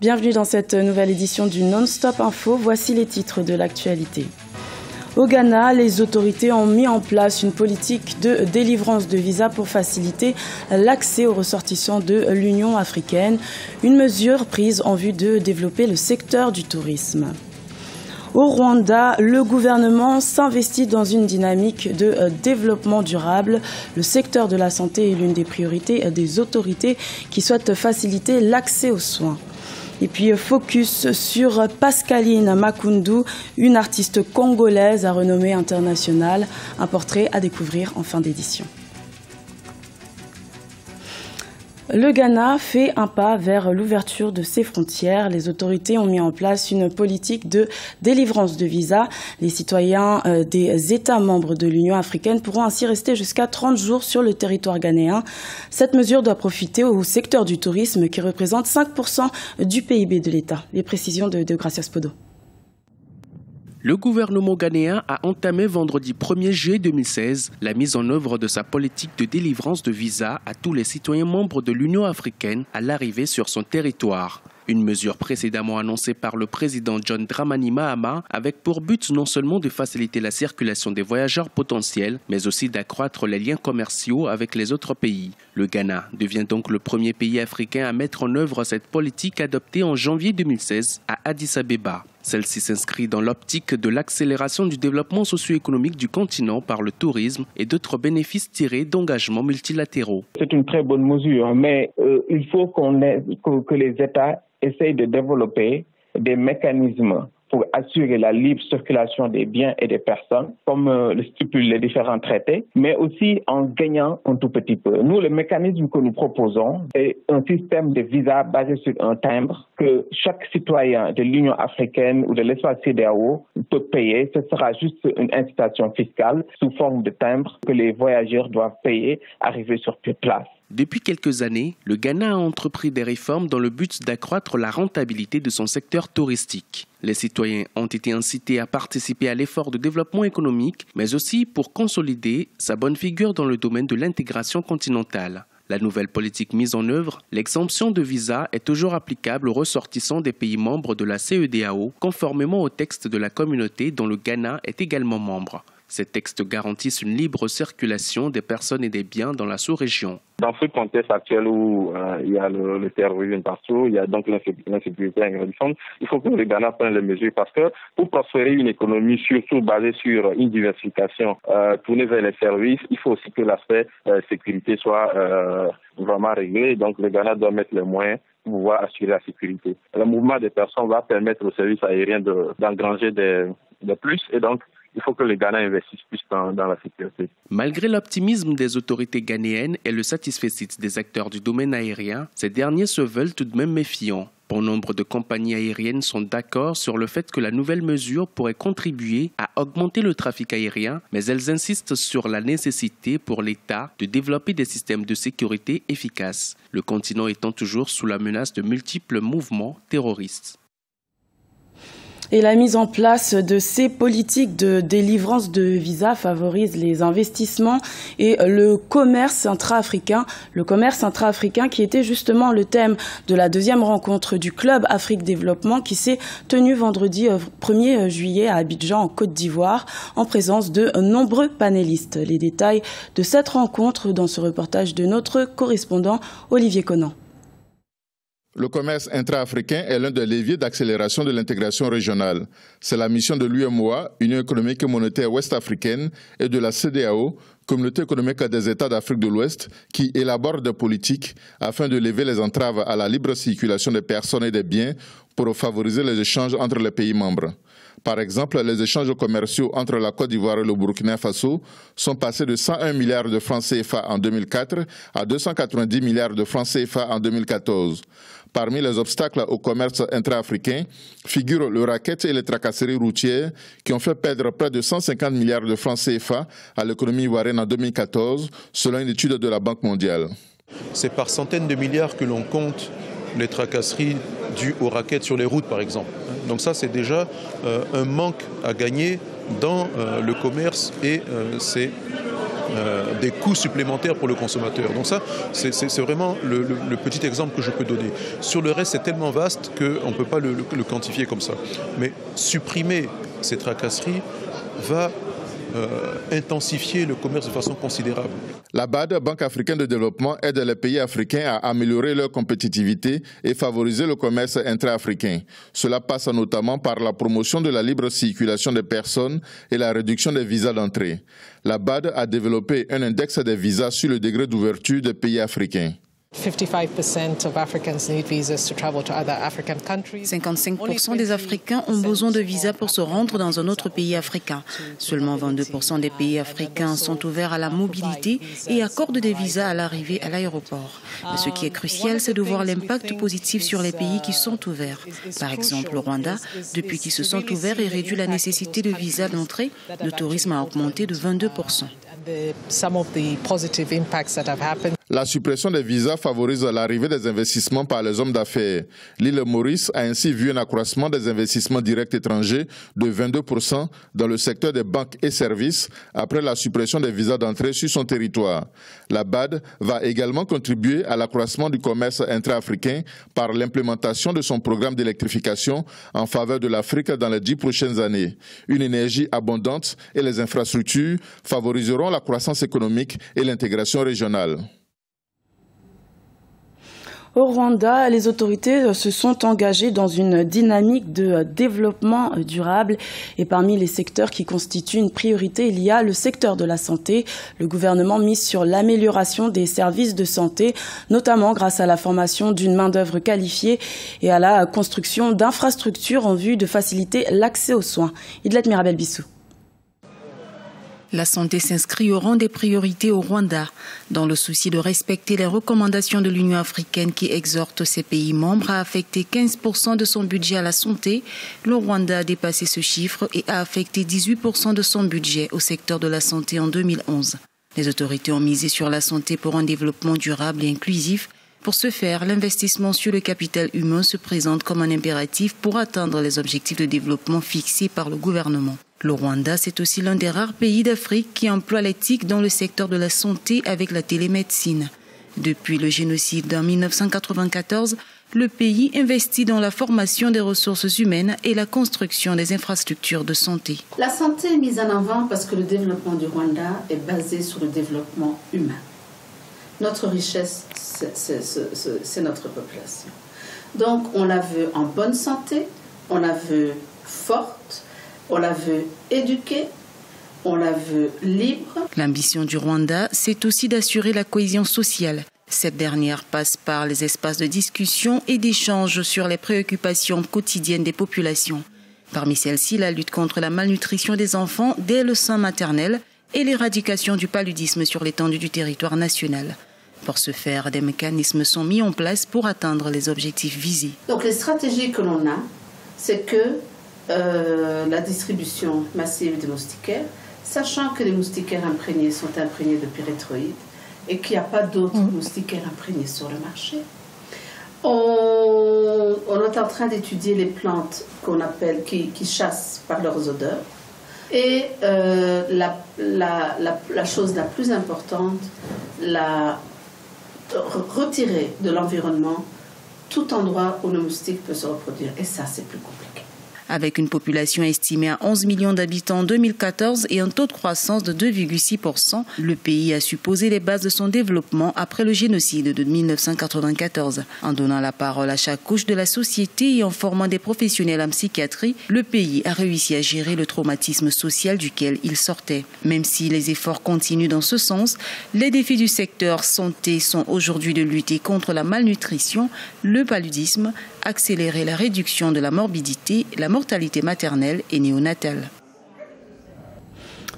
Bienvenue dans cette nouvelle édition du Non-Stop Info. Voici les titres de l'actualité. Au Ghana, les autorités ont mis en place une politique de délivrance de visas pour faciliter l'accès aux ressortissants de l'Union africaine, une mesure prise en vue de développer le secteur du tourisme. Au Rwanda, le gouvernement s'investit dans une dynamique de développement durable. Le secteur de la santé est l'une des priorités des autorités qui souhaitent faciliter l'accès aux soins. Et puis focus sur Pascaline Makundu, une artiste congolaise à renommée internationale. Un portrait à découvrir en fin d'édition. Le Ghana fait un pas vers l'ouverture de ses frontières. Les autorités ont mis en place une politique de délivrance de visas. Les citoyens des États membres de l'Union africaine pourront ainsi rester jusqu'à 30 jours sur le territoire ghanéen. Cette mesure doit profiter au secteur du tourisme qui représente 5% du PIB de l'État. Les précisions de Gracias Podo. Le gouvernement ghanéen a entamé vendredi 1er juillet 2016 la mise en œuvre de sa politique de délivrance de visas à tous les citoyens membres de l'Union africaine à l'arrivée sur son territoire. Une mesure précédemment annoncée par le président John Dramani Mahama avec pour but non seulement de faciliter la circulation des voyageurs potentiels, mais aussi d'accroître les liens commerciaux avec les autres pays. Le Ghana devient donc le premier pays africain à mettre en œuvre cette politique adoptée en janvier 2016 à Addis Abeba. Celle-ci s'inscrit dans l'optique de l'accélération du développement socio-économique du continent par le tourisme et d'autres bénéfices tirés d'engagements multilatéraux. C'est une très bonne mesure, mais il faut que les États essayent de développer des mécanismes pour assurer la libre circulation des biens et des personnes, comme le stipulent les différents traités, mais aussi en gagnant un tout petit peu. Nous, le mécanisme que nous proposons est un système de visa basé sur un timbre que chaque citoyen de l'Union africaine ou de l'espace CEDEAO peut payer. Ce sera juste une incitation fiscale sous forme de timbre que les voyageurs doivent payer, arriver sur place. Depuis quelques années, le Ghana a entrepris des réformes dans le but d'accroître la rentabilité de son secteur touristique. Les citoyens ont été incités à participer à l'effort de développement économique, mais aussi pour consolider sa bonne figure dans le domaine de l'intégration continentale. La nouvelle politique mise en œuvre, l'exemption de visa est toujours applicable aux ressortissants des pays membres de la CEDEAO, conformément au texte de la communauté dont le Ghana est également membre. Ces textes garantissent une libre circulation des personnes et des biens dans la sous-région. Dans ce contexte actuel où il y a le terrorisme partout, il y a donc l'insécurité grandissante, il faut que le Ghana prenne les mesures parce que pour prospérer une économie surtout basée sur une diversification tournée vers les services, il faut aussi que l'aspect sécurité soit vraiment réglé. Donc le Ghana doit mettre les moyens pour pouvoir assurer la sécurité. Le mouvement des personnes va permettre aux services aériens d'engranger des plus et donc il faut que les Ghana investissent plus dans la sécurité. Malgré l'optimisme des autorités ghanéennes et le satisfecit des acteurs du domaine aérien, ces derniers se veulent tout de même méfiants. Bon nombre de compagnies aériennes sont d'accord sur le fait que la nouvelle mesure pourrait contribuer à augmenter le trafic aérien, mais elles insistent sur la nécessité pour l'État de développer des systèmes de sécurité efficaces, le continent étant toujours sous la menace de multiples mouvements terroristes. Et la mise en place de ces politiques de délivrance de visas favorise les investissements et le commerce intra-africain. Le commerce intra-africain qui était justement le thème de la deuxième rencontre du Club Afrique Développement qui s'est tenue vendredi 1er juillet à Abidjan en Côte d'Ivoire en présence de nombreux panélistes. Les détails de cette rencontre dans ce reportage de notre correspondant Olivier Conan. Le commerce intra-africain est l'un des leviers d'accélération de l'intégration régionale. C'est la mission de l'UEMOA, Union économique et monétaire ouest-africaine, et de la CEDEAO, Communauté économique des États d'Afrique de l'Ouest, qui élabore des politiques afin de lever les entraves à la libre circulation des personnes et des biens pour favoriser les échanges entre les pays membres. Par exemple, les échanges commerciaux entre la Côte d'Ivoire et le Burkina Faso sont passés de 101 milliards de francs CFA en 2004 à 290 milliards de francs CFA en 2014. Parmi les obstacles au commerce intra-africain figurent le racket et les tracasseries routières qui ont fait perdre près de 150 milliards de francs CFA à l'économie ivoirienne en 2014, selon une étude de la Banque mondiale. C'est par centaines de milliards que l'on compte les tracasseries dues aux rackets sur les routes, par exemple. Donc ça, c'est déjà un manque à gagner dans le commerce et c'est des coûts supplémentaires pour le consommateur. Donc ça, c'est vraiment le petit exemple que je peux donner. Sur le reste, c'est tellement vaste qu'on ne peut pas le quantifier comme ça. Mais supprimer ces tracasseries va intensifier le commerce de façon considérable. La BAD, Banque africaine de développement, aide les pays africains à améliorer leur compétitivité et favoriser le commerce intra-africain. Cela passe notamment par la promotion de la libre circulation des personnes et la réduction des visas d'entrée. La BAD a développé un index des visas sur le degré d'ouverture des pays africains. 55% des Africains ont besoin de visas pour se rendre dans un autre pays africain. Seulement 22% des pays africains sont ouverts à la mobilité et accordent des visas à l'arrivée à l'aéroport. Mais ce qui est crucial, c'est de voir l'impact positif sur les pays qui sont ouverts. Par exemple, le Rwanda, depuis qu'ils se sont ouverts et réduit la nécessité de visas d'entrée, le tourisme a augmenté de 22%. La suppression des visas favorise l'arrivée des investissements par les hommes d'affaires. L'île Maurice a ainsi vu un accroissement des investissements directs étrangers de 22% dans le secteur des banques et services après la suppression des visas d'entrée sur son territoire. La BAD va également contribuer à l'accroissement du commerce intra-africain par l'implémentation de son programme d'électrification en faveur de l'Afrique dans les 10 prochaines années. Une énergie abondante et les infrastructures favoriseront la croissance économique et l'intégration régionale. Au Rwanda, les autorités se sont engagées dans une dynamique de développement durable et parmi les secteurs qui constituent une priorité, il y a le secteur de la santé. Le gouvernement mise sur l'amélioration des services de santé, notamment grâce à la formation d'une main-d'œuvre qualifiée et à la construction d'infrastructures en vue de faciliter l'accès aux soins. Idlet Mirabel Bissou. La santé s'inscrit au rang des priorités au Rwanda, dans le souci de respecter les recommandations de l'Union africaine qui exhorte ses pays membres à affecter 15% de son budget à la santé. Le Rwanda a dépassé ce chiffre et a affecté 18% de son budget au secteur de la santé en 2011. Les autorités ont misé sur la santé pour un développement durable et inclusif. Pour ce faire, l'investissement sur le capital humain se présente comme un impératif pour atteindre les objectifs de développement fixés par le gouvernement. Le Rwanda, c'est aussi l'un des rares pays d'Afrique qui emploie l'éthique dans le secteur de la santé avec la télémédecine. Depuis le génocide en 1994, le pays investit dans la formation des ressources humaines et la construction des infrastructures de santé. La santé est mise en avant parce que le développement du Rwanda est basé sur le développement humain. Notre richesse, c'est notre population. Donc, on la veut en bonne santé, on la veut forte, on la veut éduquée, on la veut libre. L'ambition du Rwanda, c'est aussi d'assurer la cohésion sociale. Cette dernière passe par les espaces de discussion et d'échange sur les préoccupations quotidiennes des populations. Parmi celles-ci, la lutte contre la malnutrition des enfants dès le sein maternel et l'éradication du paludisme sur l'étendue du territoire national. Pour ce faire, des mécanismes sont mis en place pour atteindre les objectifs visés. Donc les stratégies que l'on a, c'est que la distribution massive des moustiquaires, sachant que les moustiquaires imprégnés sont imprégnés de pyrethroïdes et qu'il n'y a pas d'autres moustiquaires imprégnés sur le marché. On est en train d'étudier les plantes qu'on appelle, qui chassent par leurs odeurs. Et la chose la plus importante, retirer de l'environnement tout endroit où le moustique peut se reproduire. Et ça, c'est plus compliqué. Avec une population estimée à 11 millions d'habitants en 2014 et un taux de croissance de 2,6%, le pays a su poser les bases de son développement après le génocide de 1994. En donnant la parole à chaque couche de la société et en formant des professionnels en psychiatrie, le pays a réussi à gérer le traumatisme social duquel il sortait. Même si les efforts continuent dans ce sens, les défis du secteur santé sont aujourd'hui de lutter contre la malnutrition, le paludisme, accélérer la réduction de la morbidité, la mortalité maternelle et néonatale.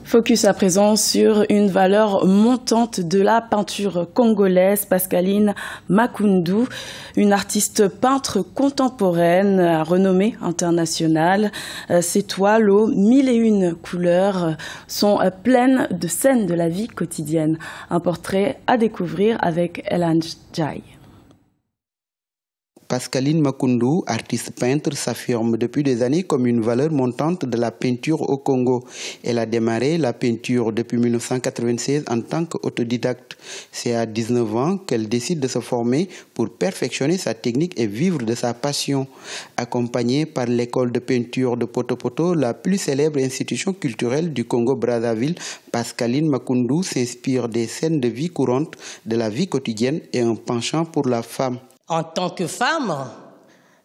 Focus à présent sur une valeur montante de la peinture congolaise, Pascaline Makundu, une artiste peintre contemporaine à renommée internationale. Ses toiles aux 1001 couleurs sont pleines de scènes de la vie quotidienne. Un portrait à découvrir avec Elan Jai. Pascaline Makundu, artiste peintre, s'affirme depuis des années comme une valeur montante de la peinture au Congo. Elle a démarré la peinture depuis 1996 en tant qu'autodidacte. C'est à 19 ans qu'elle décide de se former pour perfectionner sa technique et vivre de sa passion. Accompagnée par l'école de peinture de Poto-Poto, la plus célèbre institution culturelle du Congo-Brazzaville, Pascaline Makundu s'inspire des scènes de vie courante, de la vie quotidienne et un penchant pour la femme. En tant que femme,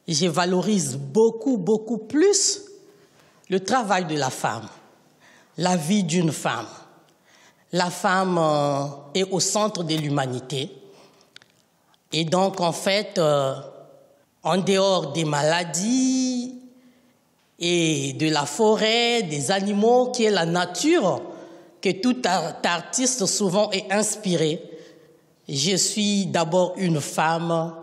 je valorise beaucoup plus le travail de la femme, la vie d'une femme. La femme est au centre de l'humanité. Et donc, en fait, en dehors des maladies et de la forêt, des animaux, qui est la nature, que tout artiste souvent est inspiré, je suis d'abord une femme.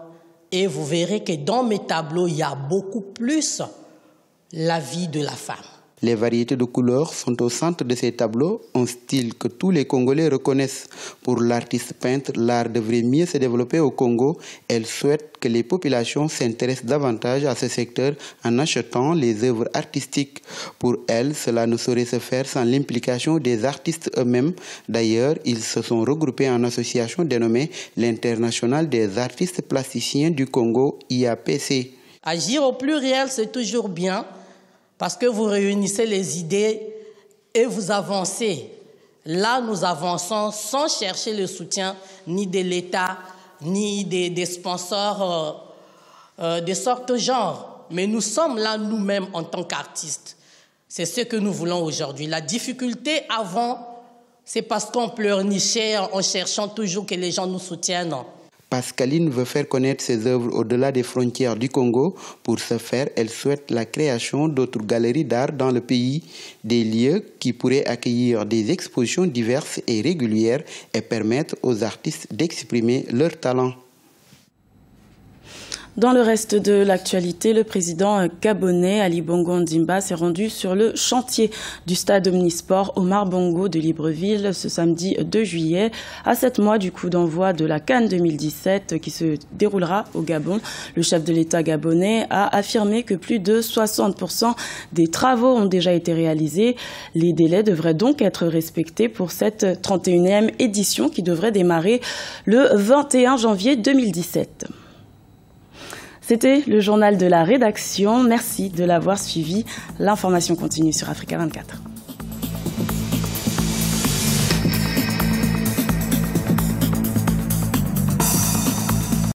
Et vous verrez que dans mes tableaux, il y a beaucoup plus la vie de la femme. Les variétés de couleurs sont au centre de ces tableaux, un style que tous les Congolais reconnaissent. Pour l'artiste peintre, l'art devrait mieux se développer au Congo. Elle souhaite que les populations s'intéressent davantage à ce secteur en achetant les œuvres artistiques. Pour elle, cela ne saurait se faire sans l'implication des artistes eux-mêmes. D'ailleurs, ils se sont regroupés en association dénommée l'Internationale des artistes plasticiens du Congo, IAPC. Agir au pluriel, c'est toujours bien. Parce que vous réunissez les idées et vous avancez. Là, nous avançons sans chercher le soutien ni de l'État, ni des sponsors de sorte genre. Mais nous sommes là nous-mêmes en tant qu'artistes. C'est ce que nous voulons aujourd'hui. La difficulté avant, c'est parce qu'on pleurnichait en cherchant toujours que les gens nous soutiennent. Pascaline veut faire connaître ses œuvres au-delà des frontières du Congo. Pour ce faire, elle souhaite la création d'autres galeries d'art dans le pays, des lieux qui pourraient accueillir des expositions diverses et régulières et permettre aux artistes d'exprimer leurs talents. Dans le reste de l'actualité, le président gabonais Ali Bongo Ondimba s'est rendu sur le chantier du stade omnisport Omar Bongo de Libreville ce samedi 2 juillet, à 7 mois du coup d'envoi de la CAN 2017 qui se déroulera au Gabon. Le chef de l'État gabonais a affirmé que plus de 60% des travaux ont déjà été réalisés. Les délais devraient donc être respectés pour cette 31e édition qui devrait démarrer le 21 janvier 2017. C'était le journal de la rédaction. Merci de l'avoir suivi. L'information continue sur Africa 24.